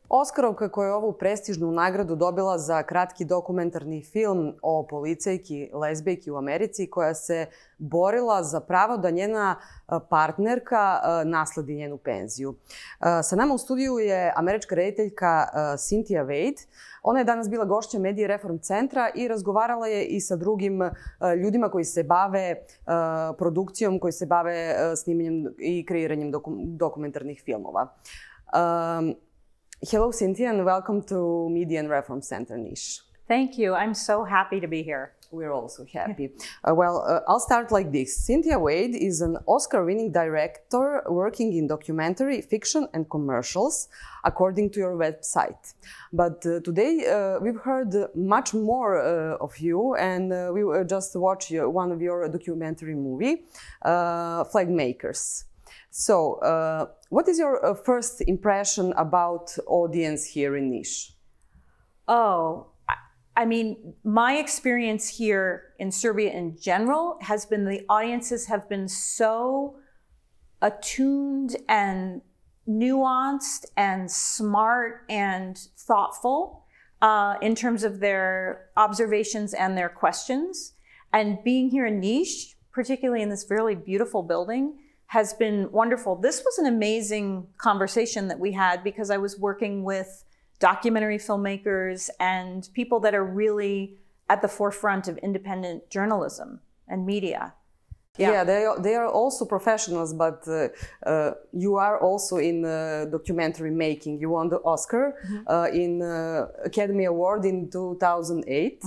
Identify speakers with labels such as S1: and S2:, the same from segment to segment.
S1: Oskarovka koja je ovu prestižnu nagradu dobila za kratki dokumentarni film o policajki, lezbijki u Americi koja se borila za pravo da njena partnerka nasledi njenu penziju. Sa nama u studiju je američka rediteljka Sintija Vejd. Ona je danas bila gošća Medije Reform centra i razgovarala je i sa drugim ljudima koji se bave produkcijom, koji se bave snimanjem i kreiranjem dokumentarnih filmova. Hello, Sintija, and welcome to Media and Reform Center, Naša.
S2: Thank you. I'm so happy to be here.
S1: We're also happy. I'll start like this. Sintija Vejd is an Oscar-winning director working in documentary, fiction, and commercials, according to your website. But today we've heard much more of you, and we just watched one of your documentary movie, Filmmakers. So, what is your first impression about audience here in Naša?
S2: Oh, I mean, my experience here in Serbia in general has been the audiences have been so attuned and nuanced and smart and thoughtful in terms of their observations and their questions. And being here in Naša, particularly in this really beautiful building, has been wonderful. This was an amazing conversation that we had because I was working with documentary filmmakers and people that are really at the forefront of independent journalism and media.
S1: Yeah, they are also professionals, but you are also in documentary making. You won the Oscar in Academy Award in 2008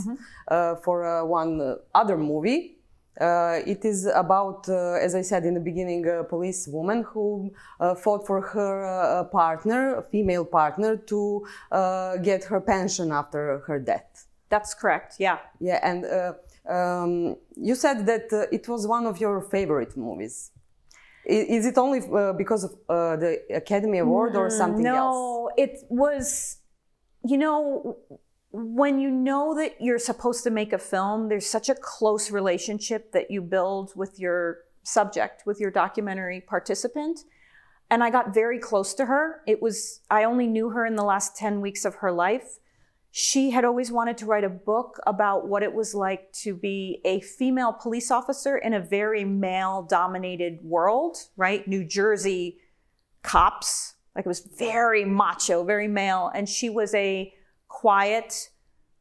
S1: for one other movie. It is about, as I said in the beginning, a policewoman who fought for her partner, female partner, to get her pension after her death.
S2: That's correct, yeah.
S1: Yeah, and you said that it was one of your favorite movies. Is it only because of the Academy Award or something else?
S2: No, it was, you know, when you know that you're supposed to make a film, there's such a close relationship that you build with your subject, with your documentary participant. And I got very close to her. I only knew her in the last 10 weeks of her life. She had always wanted to write a book about what it was like to be a female police officer in a very male-dominated world, right? New Jersey cops, like it was very macho, very male. And she was a quiet,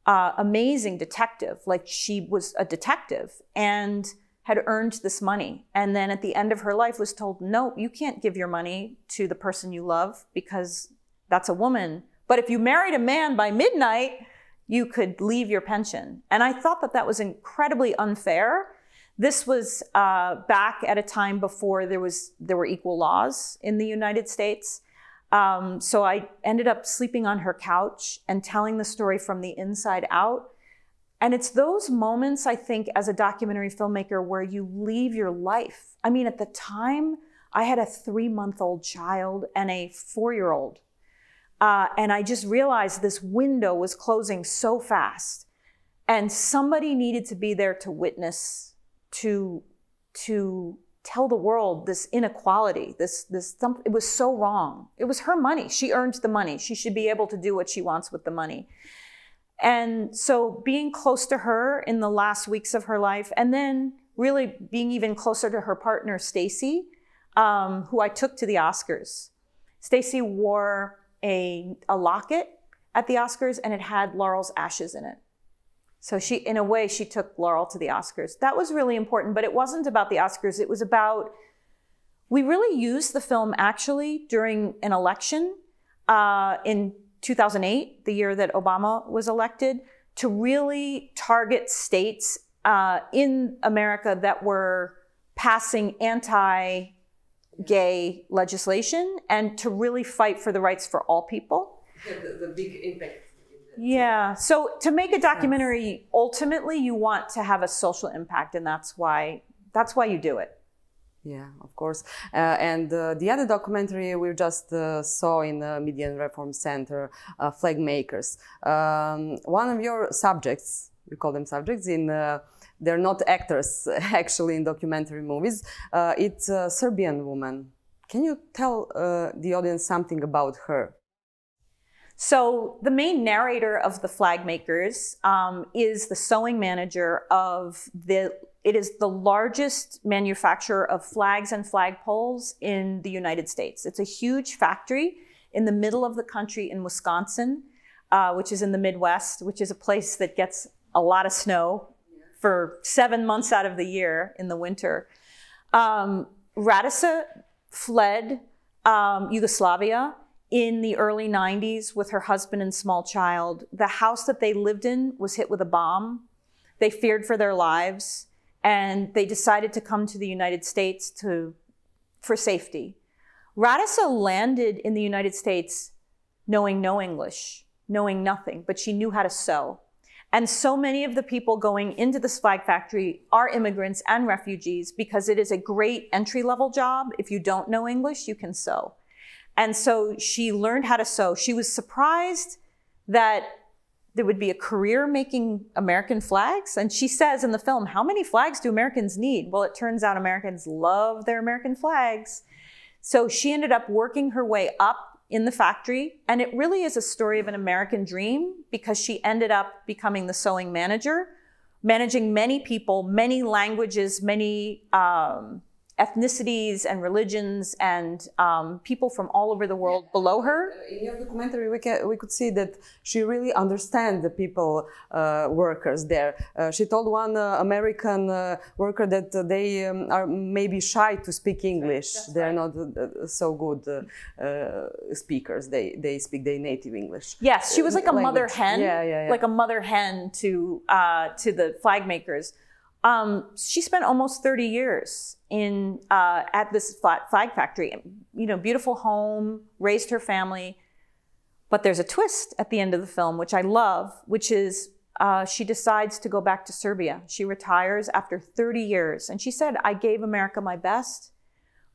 S2: amazing detective. Like she was a detective and had earned this money. And then at the end of her life was told, no, you can't give your money to the person you love because that's a woman. But if you married a man by midnight, you could leave your pension. And I thought that that was incredibly unfair. This was back at a time before there were equal laws in the United States. So I ended up sleeping on her couch and telling the story from the inside out. And it's those moments, I think, as a documentary filmmaker where you leave your life. I mean, at the time, I had a 3-month-old child and a 4-year-old. And I just realized this window was closing so fast. And somebody needed to be there to witness, to tell the world this inequality, it was so wrong. It was her money. She earned the money. She should be able to do what she wants with the money. And so being close to her in the last weeks of her life, and then really being even closer to her partner, Stacy, who I took to the Oscars. Stacy wore a locket at the Oscars and it had Laurel's ashes in it. So in a way, she took Laurel to the Oscars. That was really important, but it wasn't about the Oscars. It was about, we really used the film actually during an election in 2008, the year that Obama was elected, to really target states in America that were passing anti-gay legislation and to really fight for the rights for all people.
S1: The big impact.
S2: Yeah. So to make a documentary, ultimately you want to have a social impact, and that's why you do it.
S1: Yeah, of course. And the other documentary we just saw in the Media and Reform Center, Filmmakers. One of your subjects, we call them subjects, they're not actors actually in documentary movies. It's a Serbian woman. Can you tell the audience something about her?
S2: So the main narrator of the flag makers is the sewing manager of it is the largest manufacturer of flags and flagpoles in the United States. It's a huge factory in the middle of the country in Wisconsin, which is in the Midwest, which is a place that gets a lot of snow for 7 months out of the year in the winter. Radica fled Yugoslavia in the early 90s with her husband and small child. The house that they lived in was hit with a bomb. They feared for their lives, and they decided to come to the United States for safety. Radica landed in the United States knowing no English, knowing nothing, but she knew how to sew. And so many of the people going into this flag factory are immigrants and refugees because it is a great entry-level job. If you don't know English, you can sew. And so she learned how to sew. She was surprised that there would be a career making American flags. And she says in the film, how many flags do Americans need? Well, it turns out Americans love their American flags. So she ended up working her way up in the factory. And it really is a story of an American dream because she ended up becoming the sewing manager, managing many people, many languages, many ethnicities and religions and people from all over the world below her.
S1: In your documentary, we could see that she really understands the people, workers there. She told one American worker that they are maybe shy to speak English. They're not so good speakers. They speak their native English.
S2: Yes, she was like a mother hen,
S1: like
S2: a mother hen to the flag makers. She spent almost 30 years at this flag factory. You know, beautiful home, raised her family. But there's a twist at the end of the film, which I love, which is she decides to go back to Serbia. She retires after 30 years. And she said, I gave America my best,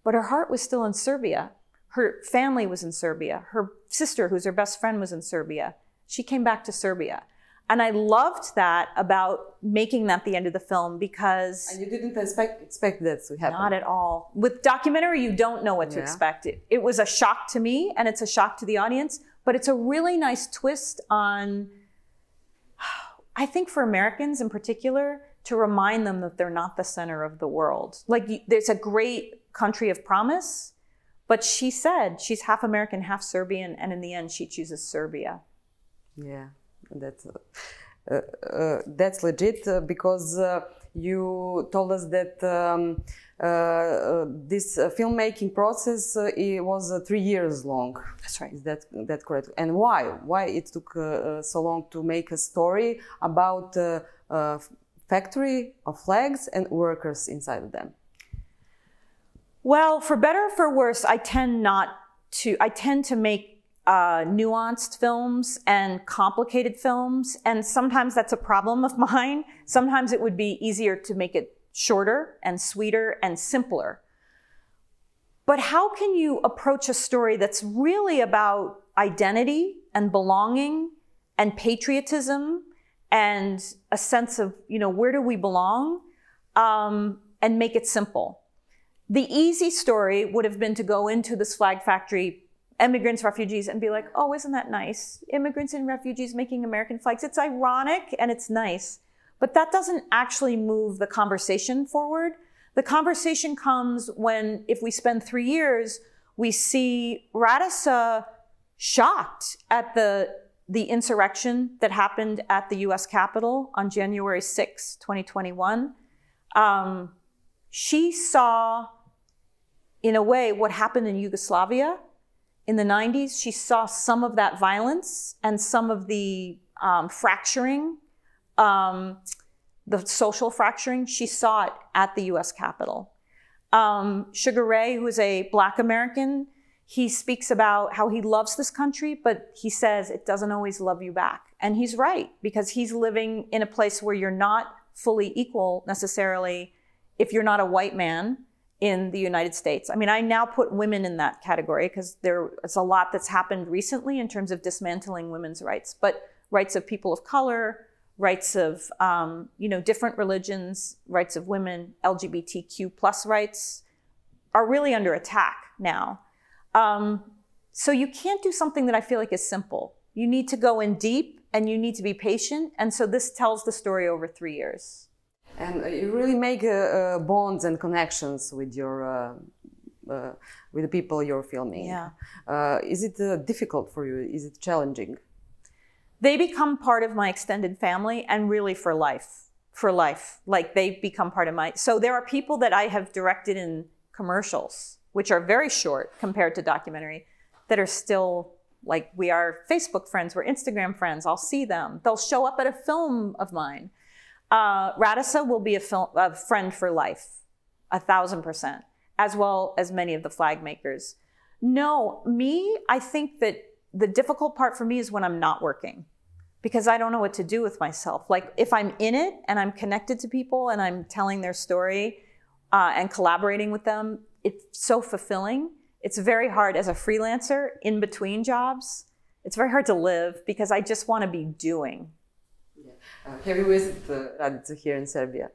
S2: but her heart was still in Serbia. Her family was in Serbia. Her sister, who's her best friend, was in Serbia. She came back to Serbia. And I loved that about making that the end of the film because...
S1: And you didn't expect that to happen?
S2: Not at all. With documentary, you don't know what to expect. It was a shock to me, and it's a shock to the audience, but it's a really nice twist on, I think for Americans in particular, to remind them that they're not the center of the world. Like, there's a great country of promise, but she said she's half American, half Serbian, and in the end, she chooses Serbia.
S1: Yeah. That's legit because you told us that this filmmaking process it was 3 years long.
S2: That's right.
S1: Is that correct? And why? Why it took so long to make a story about a factory of flags and workers inside of them?
S2: Well, for better or for worse, I tend to make nuanced films and complicated films. And sometimes that's a problem of mine. Sometimes it would be easier to make it shorter and sweeter and simpler. But how can you approach a story that's really about identity and belonging and patriotism and a sense of, you know, where do we belong, and make it simple? The easy story would have been to go into this flag factory, immigrants, refugees, and be like, oh, isn't that nice? Immigrants and refugees making American flags. It's ironic and it's nice, but that doesn't actually move the conversation forward. The conversation comes when, if we spend 3 years, we see Radica shocked at the insurrection that happened at the US Capitol on January 6, 2021. She saw, in a way, what happened in Yugoslavia in the 90s. She saw some of that violence and some of the fracturing, the social fracturing. She saw it at the US Capitol. Sugar Ray, who is a Black American, he speaks about how he loves this country, but he says it doesn't always love you back. And he's right, because he's living in a place where you're not fully equal necessarily if you're not a white man in the United States. I mean, I now put women in that category because there's a lot that's happened recently in terms of dismantling women's rights, but rights of people of color, rights of, different religions, rights of women, LGBTQ plus rights are really under attack now. So you can't do something that I feel like is simple. You need to go in deep and you need to be patient. And so this tells the story over 3 years.
S1: And you really make bonds and connections with your with the people you're filming.
S2: Yeah.
S1: Is it difficult for you? Is it challenging?
S2: They become part of my extended family, and really for life. For life. Like, they've become part of my... So there are people that I have directed in commercials, which are very short compared to documentary, that are still, like, we are Facebook friends, we're Instagram friends, I'll see them. They'll show up at a film of mine. Radisa will be a friend for life, 1,000%, as well as many of the flag makers. No, me, I think that the difficult part for me is when I'm not working, because I don't know what to do with myself. Like, if I'm in it and I'm connected to people and I'm telling their story and collaborating with them, it's so fulfilling. It's very hard as a freelancer in between jobs. It's very hard to live because I just want to be doing.
S1: Have you visited Radica here in Serbia?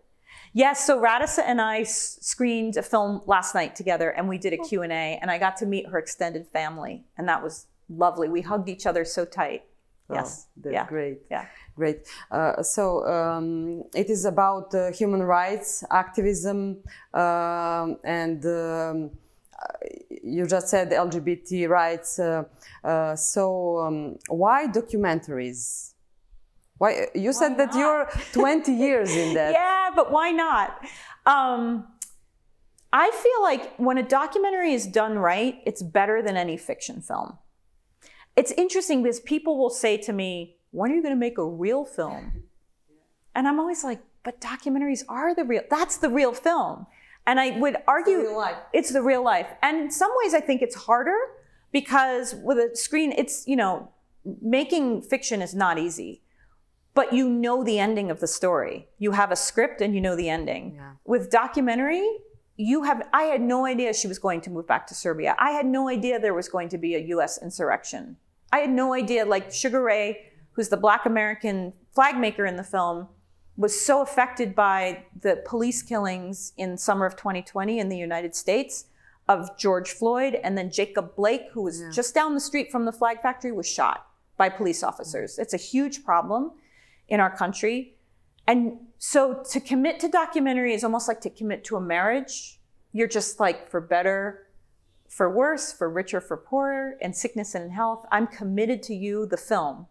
S2: Yes, so Radisa and I screened a film last night together, and we did a Q&A, and I got to meet her extended family, and that was lovely. We hugged each other so tight. Yes.
S1: That's great.
S2: Yeah.
S1: Great. It is about human rights, activism, and you just said LGBT rights. Why documentaries? Why you said that you're 20 years in that?
S2: Yeah, but why not? I feel like when a documentary is done right, it's better than any fiction film. It's interesting because people will say to me, when are you going to make a real film? And I'm always like, but documentaries are that's the real film. And I would argue it's the real life. And in some ways, I think it's harder because with a screen, it's, making fiction is not easy. But you know the ending of the story. You have a script and you know the ending. Yeah. With documentary, I had no idea she was going to move back to Serbia. I had no idea there was going to be a US insurrection. I had no idea, like Sugar Ray, who's the Black American flag maker in the film, was so affected by the police killings in summer of 2020 in the United States of George Floyd, and then Jacob Blake, who was just down the street from the flag factory, was shot by police officers. It's a huge problem in our country. And so to commit to documentary is almost like to commit to a marriage. You're just like, for better, for worse, for richer, for poorer, in sickness and in health, I'm committed to you, the film.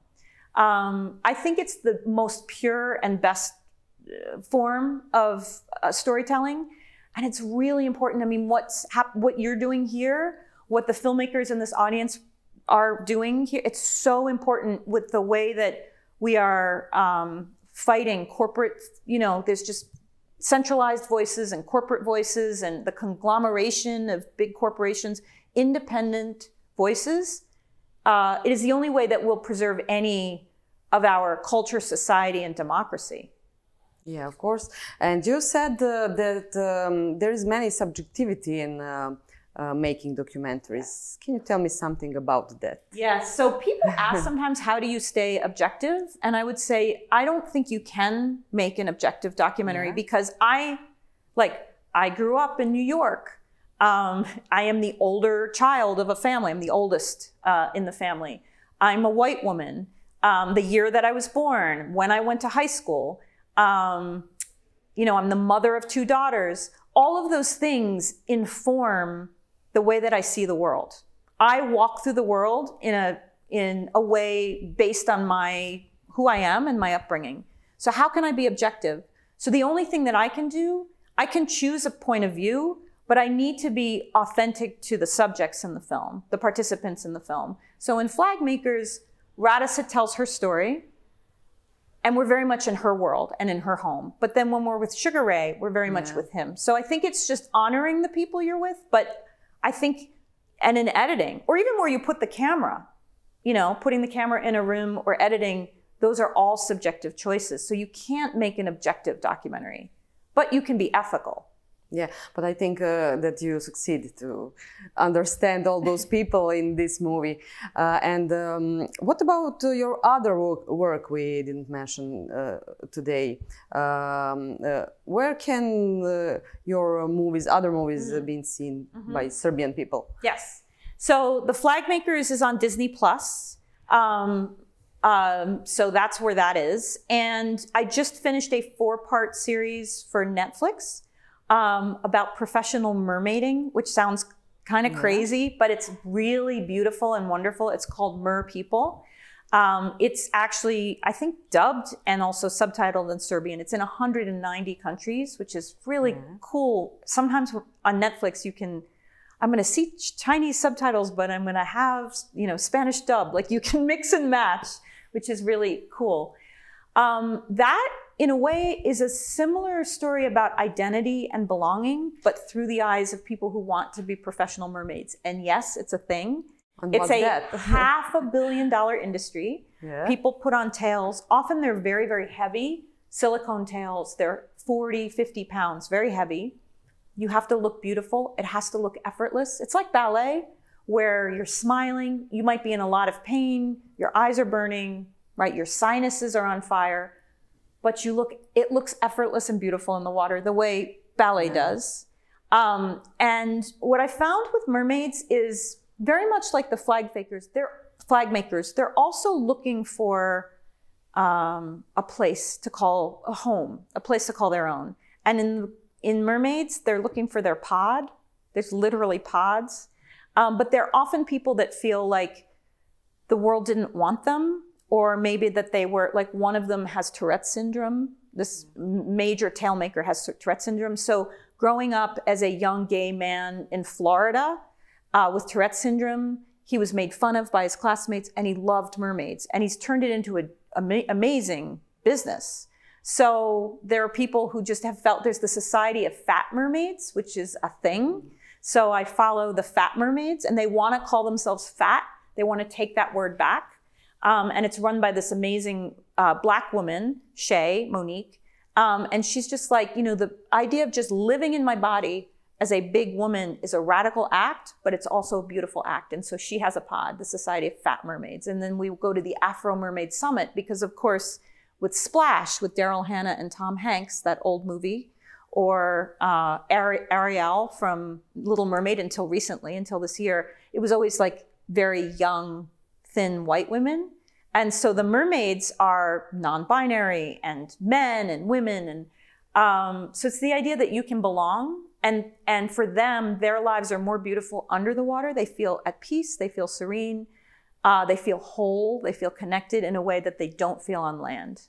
S2: I think it's the most pure and best form of storytelling. And it's really important. I mean, what you're doing here, what the filmmakers in this audience are doing here, it's so important with the way that we are fighting corporate, there's just centralized voices and corporate voices and the conglomeration of big corporations, independent voices. It is the only way that will preserve any of our culture, society, and democracy.
S1: Yeah, of course. And you said that there is many subjectivity in making documentaries. Can you tell me something about that?
S2: Yeah, so people ask sometimes, how do you stay objective? And I would say, I don't think you can make an objective documentary because I grew up in New York. I am the older child of a family. I'm the oldest in the family. I'm a white woman. The year that I was born, when I went to high school, I'm the mother of 2 daughters. All of those things inform the way that I see the world. I walk through the world in a way based on who I am and my upbringing. So how can I be objective? So the only thing that I can do, I can choose a point of view, but I need to be authentic to the subjects in the film, the participants in the film. So in Flag Makers, Radisa tells her story, and we're very much in her world and in her home. But then when we're with Sugar Ray, we're very much with him. So I think it's just honoring the people you're with, but I think, and in editing, or even where you put the camera, putting the camera in a room or editing, those are all subjective choices. So you can't make an objective documentary, but you can be ethical.
S1: Yeah, but I think that you succeed to understand all those people in this movie. What about your other work we didn't mention today? Where can your other movies, be seen by Serbian people?
S2: Yes. So The Flag Makers is on Disney+. So that's where that is. And I just finished a 4-part series for Netflix about professional mermaiding, which sounds kind of crazy, but it's really beautiful and wonderful. It's called Mer People. It's actually, I think, dubbed and also subtitled in Serbian. It's in 190 countries, which is really cool. Sometimes on Netflix, I'm going to see Chinese subtitles, but I'm going to have, Spanish dub. Like, you can mix and match, which is really cool. That, in a way, is a similar story about identity and belonging, but through the eyes of people who want to be professional mermaids. And yes, it's a thing.
S1: And
S2: it's a
S1: that?
S2: $500 million industry.
S1: Yeah.
S2: People put on tails. Often they're very, very heavy. Silicone tails. They're 40, 50 pounds, very heavy. You have to look beautiful. It has to look effortless. It's like ballet, where you're smiling. You might be in a lot of pain. Your eyes are burning, right? Your sinuses are on fire. But it looks effortless and beautiful in the water, the way ballet does. And what I found with mermaids is very much like the flag makers. They're also looking for a place to call a home, a place to call their own. And in mermaids, they're looking for their pod. There's literally pods. But they're often people that feel like the world didn't want them, or maybe that they were, like, one of them has Tourette's syndrome. This major tailmaker has Tourette's syndrome. So growing up as a young gay man in Florida with Tourette's syndrome, he was made fun of by his classmates, and he loved mermaids. And he's turned it into an amazing business. So there are people who just have felt there's the Society of Fat Mermaids, which is a thing. So I follow the fat mermaids, and they want to call themselves fat. They want to take that word back. And it's run by this amazing Black woman, Monique. And she's just like, the idea of just living in my body as a big woman is a radical act, but it's also a beautiful act. And so she has a pod, the Society of Fat Mermaids. And then we go to the Afro Mermaid Summit because, of course, with Splash, with Daryl Hannah and Tom Hanks, that old movie, or Ariel from Little Mermaid until recently, until this year, it was always like very young, thin white women. And so the mermaids are non-binary and men and women. And so it's the idea that you can belong. And for them, their lives are more beautiful under the water. They feel at peace. They feel serene. They feel whole. They feel connected in a way that they don't feel on land.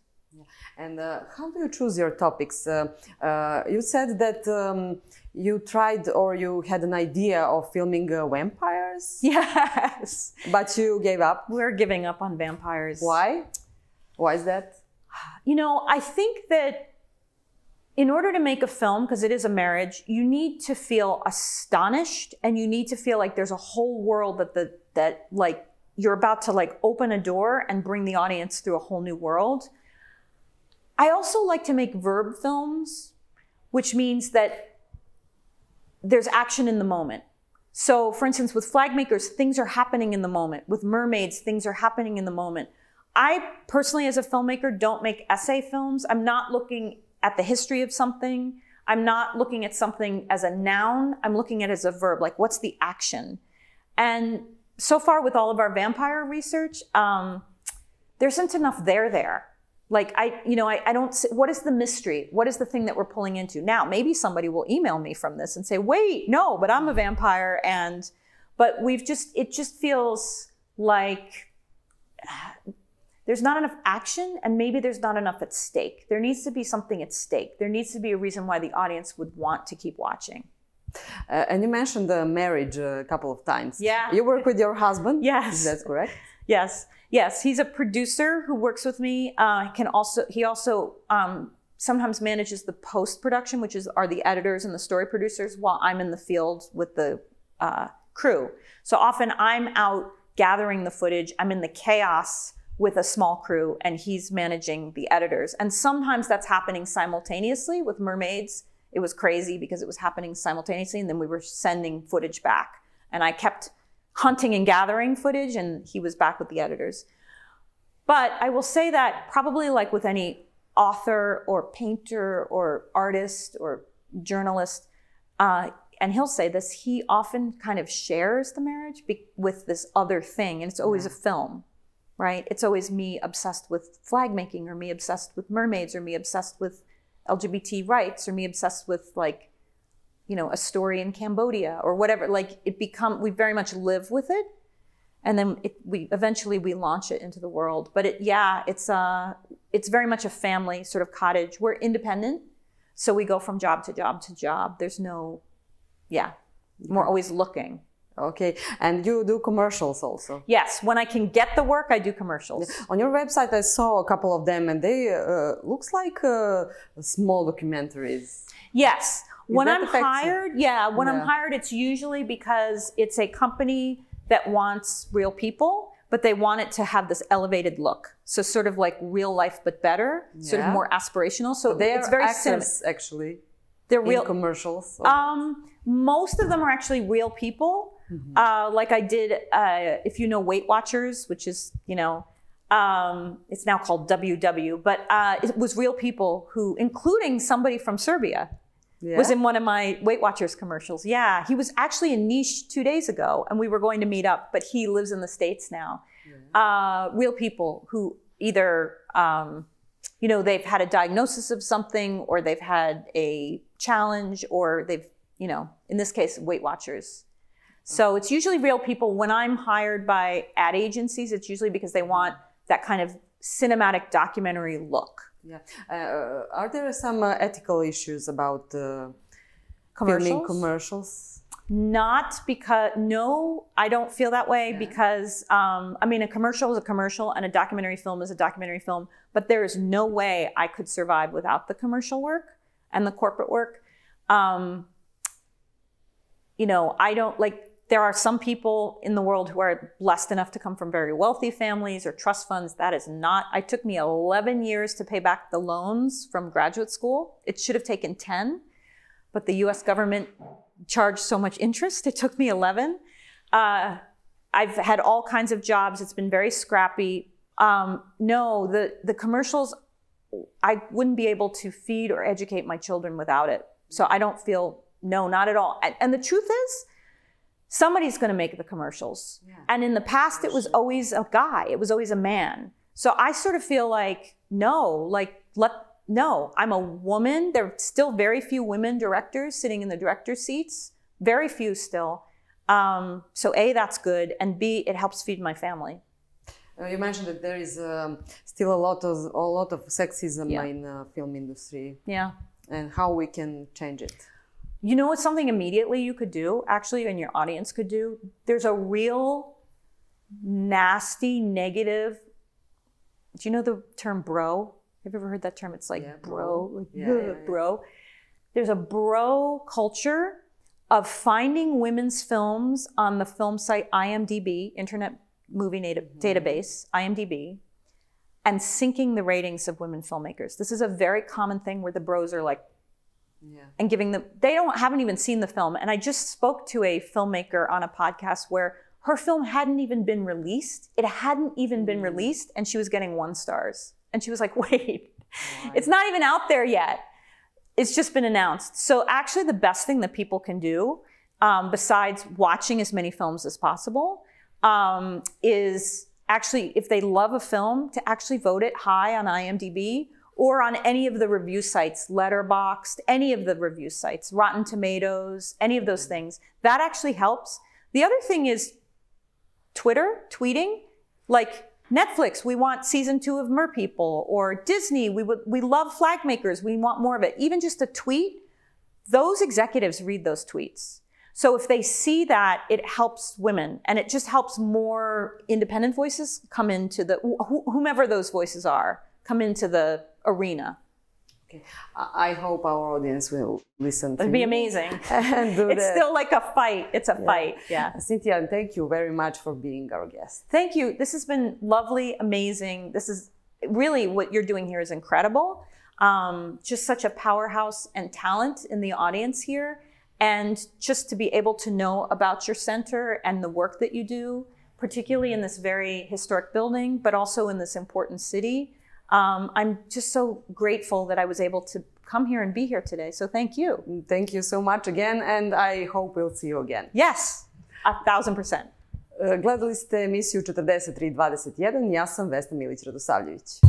S1: And how do you choose your topics? You said that you tried, or you had an idea of filming vampires.
S2: Yes.
S1: But you gave up.
S2: We're giving up on vampires.
S1: Why? Why is that?
S2: I think that in order to make a film, because it is a marriage, you need to feel astonished, and you need to feel like there's a whole world that like you're about to like open a door and bring the audience through a whole new world. I also like to make verb films, which means that there's action in the moment. So for instance, with flag makers, things are happening in the moment. With mermaids, things are happening in the moment. I personally, as a filmmaker, don't make essay films. I'm not looking at the history of something. I'm not looking at something as a noun. I'm looking at it as a verb, like what's the action? And so far with all of our vampire research, there isn't enough there. Like, I don't see, what is the mystery? What is the thing that we're pulling into? Now, maybe somebody will email me from this and say, wait, no, but I'm a vampire. But it just feels like there's not enough action, and maybe there's not enough at stake. There needs to be something at stake. There needs to be a reason why the audience would want to keep watching.
S1: And you mentioned the marriage a couple of times.
S2: Yeah.
S1: You work with your husband?
S2: Yes.
S1: Is that correct?
S2: Yes, he's a producer who works with me. He also sometimes manages the post-production, which are the editors and the story producers, while I'm in the field with the crew. So often I'm out gathering the footage. I'm in the chaos with a small crew, and he's managing the editors. And sometimes that's happening simultaneously. With mermaids, it was crazy because it was happening simultaneously, and then we were sending footage back. And I kept hunting and gathering footage, and he was back with the editors. But I will say that probably like with any author or painter or artist or journalist, and he'll say this, he often kind of shares the marriage with this other thing, and it's always a film. right? It's always me obsessed with flag making, or me obsessed with mermaids, or me obsessed with LGBT rights, or me obsessed with like, you know, a story in Cambodia or whatever. Like we very much live with it. And then we eventually launch it into the world. But it's very much a family sort of cottage. We're independent. So we go from job to job to job. There's no, we're always looking.
S1: Okay, and you do commercials also?
S2: Yes, when I can get the work, I do commercials.
S1: On your website, I saw a couple of them, and they looks like small documentaries.
S2: Yes, when I'm hired, I'm hired, it's usually because it's a company that wants real people, but they want it to have this elevated look. So sort of like real life, but better, sort of more aspirational. So it's very
S1: actors, actually.
S2: They're real
S1: commercials.
S2: Most of them are actually real people. Mm-hmm. Like I did, if you know Weight Watchers, which is, you know, it's now called WW, but it was real people who, including somebody from Serbia, was in one of my Weight Watchers commercials. Yeah, he was actually in Niš 2 days ago, and we were going to meet up, but he lives in the States now. Yeah. Real people who either, you know, they've had a diagnosis of something, or they've had a challenge, or they've, you know, in this case, Weight Watchers. So it's usually real people. When I'm hired by ad agencies, it's usually because they want that kind of cinematic documentary look.
S1: Yeah. Are there some ethical issues about
S2: filming
S1: commercials?
S2: Not because, no, I don't feel that way because, I mean, a commercial is a commercial and a documentary film is a documentary film, but there is no way I could survive without the commercial work and the corporate work. You know, I don't like, there are some people in the world who are blessed enough to come from very wealthy families or trust funds. That is not, it took me 11 years to pay back the loans from graduate school. It should have taken 10, but the US government charged so much interest. It took me 11. I've had all kinds of jobs. It's been very scrappy. No, the commercials, I wouldn't be able to feed or educate my children without it. So I don't feel, no, not at all. And the truth is, somebody's going to make the commercials. Yeah. And in the past, it was always a guy. It was always a man. So I sort of feel like, no, I'm a woman. There are still very few women directors sitting in the director's seats. Very few still. So A, that's good. And B, it helps feed my family.
S1: You mentioned that there is still a lot of sexism in the film industry. Yeah. And how we can change it.
S2: You know what's something immediately you could do, actually, and your audience could do? There's a real nasty, negative, do you know the term bro? Have you ever heard that term? It's like bro, bro. There's a bro culture of finding women's films on the film site IMDb, Internet Movie Database, IMDb, and syncing the ratings of women filmmakers. This is a very common thing where the bros are like, and giving them, they haven't even seen the film. And I just spoke to a filmmaker on a podcast where her film hadn't even been released. It hadn't even been released, and she was getting 1 star. And she was like, wait, it's not even out there yet. It's just been announced. So actually the best thing that people can do, besides watching as many films as possible, is actually, if they love a film, to actually vote it high on IMDb, or on any of the review sites, Letterboxd, any of the review sites, Rotten Tomatoes, any of those things. That actually helps. The other thing is Twitter, tweeting, like Netflix, we want season 2 of Merpeople, or Disney, we love flag makers, we want more of it. Even just a tweet, those executives read those tweets. So if they see that, it helps women, and it just helps more independent voices come into the, whomever those voices are, come into the arena.
S1: Okay. I hope our audience will listen to
S2: It'd be amazing. And do it's still like a fight. It's a fight. Yeah.
S1: Sintija, thank you very much for being our guest.
S2: Thank you. This has been lovely, amazing. This is really, what you're doing here is incredible. Just such a powerhouse and talent in the audience here. And just to be able to know about your center and the work that you do, particularly in this very historic building, but also in this important city. I'm just so grateful that I was able to come here and be here today. So thank you.
S1: Thank you so much again. And I hope we'll see you again.
S2: Yes, 1,000%.
S1: Gledali ste emisiju 4321, ja sam Vesna Milić-Radosavljević.